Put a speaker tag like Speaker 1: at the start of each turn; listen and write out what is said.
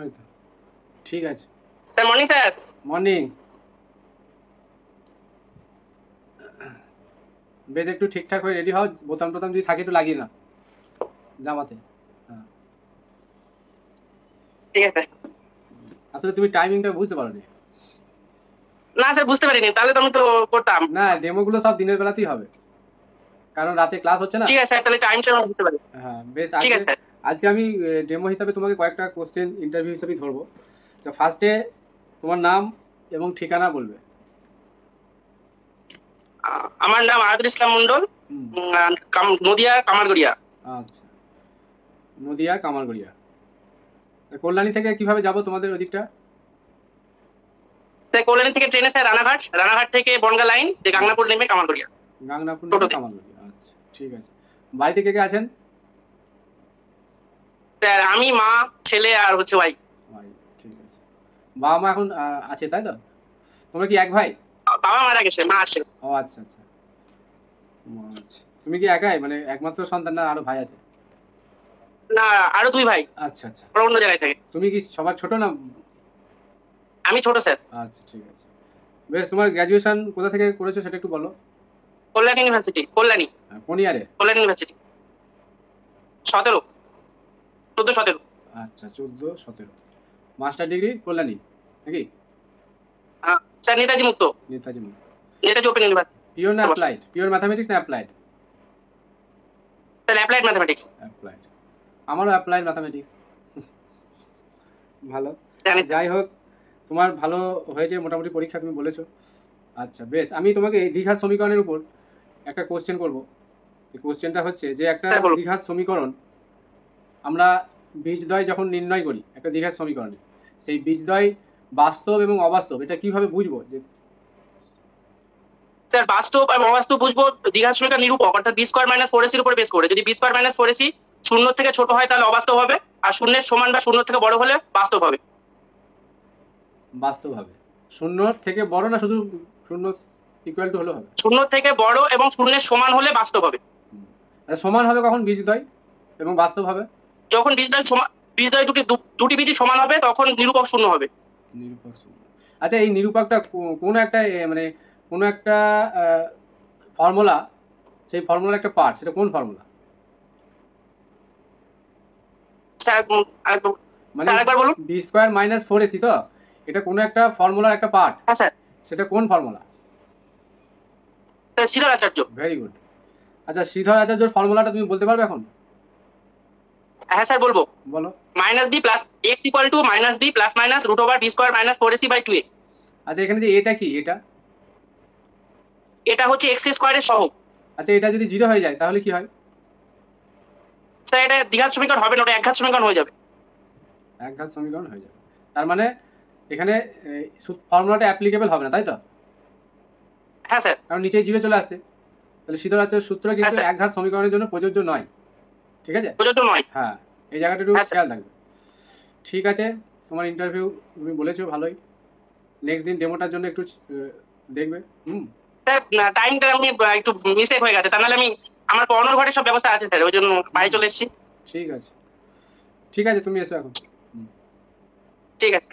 Speaker 1: ওই তো, ঠিক আছে।
Speaker 2: Sir morning sir.
Speaker 1: মর্নিং। বেশ একটু ঠিকঠাক হয়ে রেডি হও, বোতাম টোতাম যদি থাকে একটু লাগিয়ে না জামাতে। হ্যাঁ
Speaker 2: ঠিক আছে স্যার।
Speaker 1: আসলে তুমি টাইমিংটা বুঝতে পারো নি।
Speaker 2: না স্যার বুঝতে পারিনি, তাহলে তো আমি তো করতাম।
Speaker 1: না, ডেমোগুলো সব দিনের বেলাতেই হবে, কারণ রাতে ক্লাস হচ্ছে না।
Speaker 2: ঠিক আছে স্যার, তাহলে টাইমটা আমি বুঝতে পারি।
Speaker 1: হ্যাঁ বেশ,
Speaker 2: ঠিক
Speaker 1: আজকে
Speaker 2: আছে স্যার।
Speaker 1: আজকে আমি ডেমো হিসাবে তোমাকে কয়েকটা কোশ্চেন ইন্টারভিউ হিসাবেই ধরবো। তো ফার্স্টে তোমার নাম এবং ঠিকানা বলবে।
Speaker 2: আমার নাম আয়াতুল ইসলাম মন্ডল,
Speaker 1: হুম।
Speaker 2: নদিয়া কামারগড়িয়া।
Speaker 1: আচ্ছা, নদিয়া কামারগড়িয়া। কল্যাণী থেকে কিভাবে যাব তোমাদের ওদিকটা?
Speaker 2: স্যার কল্যাণী থেকে ট্রেনে স্যার রানাঘাট, রানাঘাট থেকে বনগা লাইন যে গাংনাপুর নেমে কামারগড়িয়া।
Speaker 1: গাংনাপুর নেমে
Speaker 2: টোটোতে।
Speaker 1: কামারগড়িয়া। আচ্ছা ঠিক আছে। বাড়িতে কে কে আছেন?
Speaker 2: স্যার আমি, মা, ছেলে আর হচ্ছে ভাই।
Speaker 1: ভাই, ঠিক আছে। বাবা মা এখন আছে তাই তো? তোমরা কি এক ভাই?
Speaker 2: বাবা মারা গেছে, মা আছে।
Speaker 1: ও আচ্ছা আচ্ছা। আচ্ছা, তুমি কি একাই মানে একমাত্র সন্তান না আরো ভাই আছে?
Speaker 2: না, আরো দুই ভাই,
Speaker 1: আচ্ছা আচ্ছা।
Speaker 2: ওরা অন্য জায়গায় থাকে।
Speaker 1: তুমি কি সবার ছোট না?
Speaker 2: আমি ছোট স্যার।
Speaker 1: আচ্ছা ঠিক আছে। বেশ, তোমার গ্র্যাজুয়েশন কোথা থেকে করেছো সেটা একটু বলো।
Speaker 2: কল্যাণী ইউনিভার্সিটি, কল্যাণী।
Speaker 1: কোন ইয়ারে?
Speaker 2: কল্যাণী ইউনিভার্সিটি 17, 14-17।
Speaker 1: আচ্ছা, 14-17। মাস্টার ডিগ্রি কল্যাণী নাকি?
Speaker 2: স্যার নেতাজি মুক্ত,
Speaker 1: Netaji.
Speaker 2: Netaji open university.
Speaker 1: Pure না অ্যাপ্লাইড? পিওর ম্যাথামেটিক্স না applied?
Speaker 2: Sir applied mathematics.
Speaker 1: Applied. আমারও অ্যাপ্লাইড ম্যাথামেটিক্স। ভালো।
Speaker 2: জানি।
Speaker 1: যাই হোক, তোমার ভালো হয়েছে মোটামুটি পরীক্ষা, তুমি বলেছো। আচ্ছা বেশ, আমি তোমাকে এই দ্বিঘাত সমীকরণের উপর একটা কোশ্চেন করব। এই কোশ্চেনটা হচ্ছে যে একটা
Speaker 2: হ্যাঁ, বলুন।
Speaker 1: দ্বিঘাত সমীকরণ আমরা বীজদ্বয় যখন নির্ণয় করি একটা দ্বিঘাত সমীকরণে, সেই বীজদ্বয় বাস্তব এবং অবাস্তব এটা কিভাবে বুঝবো? যে
Speaker 2: স্যার বাস্তব এবং অবাস্তব বুঝবো দ্বিঘাত সমীকরণ নিরূপক অর্থাৎ বি স্কোয়ার মাইনাস 4ac এর উপর বেস করে। যদি বি স্কোয়ার মাইনাস 4ac শূন্য থেকে ছোট হয় তাহলে অবাস্তব হবে, আর শূন্যের সমান বা শূন্য থেকে বড় হলে বাস্তব হবে।
Speaker 1: বাস্তব হবে। শূন্য থেকে বড় না শুধু শূন্য ইকুয়াল টু হলে হবে?
Speaker 2: শূন্য থেকে বড় এবং শূন্যের সমান হলে বাস্তব হবে।
Speaker 1: সমান হবে কখন বীজদ্বয় এবং বাস্তব হবে?
Speaker 2: যখন বীজদ্বয় সমান, বীজদ্বয় দুটি বীজই সমান হবে তখন নিরূপক শূন্য হবে।
Speaker 1: নিরূপক শূন্য। আচ্ছা, এই নিরূপকটা কোন একটা মানে কোন একটা ফর্মুলা, সেই ফর্মুলার একটা পার্ট, সেটা কোন ফর্মুলা?
Speaker 2: স্যার
Speaker 1: মানে
Speaker 2: আরেকবার বলুন।
Speaker 1: বি স্কোয়ার মাইনাস 4ac তো, এটা কোনো একটা ফর্মুলার একটা পার্ট,
Speaker 2: হ্যাঁ স্যার।
Speaker 1: সেটা কোন formula?
Speaker 2: Sir Sridhar Acharya.
Speaker 1: Very good. আচ্ছা, শ্রীধর আচার্যর ফর্মুলাটা তুমি বলতে পারবে এখন?
Speaker 2: হ্যাঁ স্যার বলবো।
Speaker 1: বলো।
Speaker 2: Minus b plus x equal to minus b plus minus root over b square minus 4ac by 2a।
Speaker 1: আচ্ছা, এখানে যে এটা কি, এটা?
Speaker 2: এটা হচ্ছে এক্স স্কোয়ারের সহগ।
Speaker 1: আচ্ছা, এটা যদি 0 হয়ে যায় তাহলে কি হয়?
Speaker 2: স্যার এটা দ্বিঘাত সমীকরণ হবে না, ওটা একঘাত সমীকরণ হয়ে যাবে।
Speaker 1: একঘাত সমীকরণ হয়ে যাবে। তার মানে এখানে ফর্মুলাটা অ্যাপ্লিকেবল হবে না, তাই তো?
Speaker 2: হ্যাঁ স্যার।
Speaker 1: কারণ নিচে 0 চলে আসছে। তাহলে শ্রীধর আচার্যের সূত্র কিন্তু
Speaker 2: স্যার।
Speaker 1: একঘাত সমীকরণের জন্য প্রযোজ্য নয়। ঠিক আছে?
Speaker 2: প্রযোজ্য নয়।
Speaker 1: হ্যাঁ, এই জায়গাটা একটু
Speaker 2: হ্যাঁ, স্যার।
Speaker 1: খেয়াল রাখবে। ঠিক আছে, তোমার ইন্টারভিউ তুমি বলেছো ভালোই। নেক্সট দিন ডেমোটার জন্য একটু দেখবে।
Speaker 2: স্যার টাইমটা আমি একটু মিস্টেক হয়ে গেছে, তাহলে আমি আমার পড়ানোর ঘরে সব ব্যবস্থা আছে স্যার, ওই জন্য বাড়ি চলে এসেছি।
Speaker 1: ঠিক আছে, ঠিক আছে, তুমি এসো এখন।
Speaker 2: ঠিক আছে।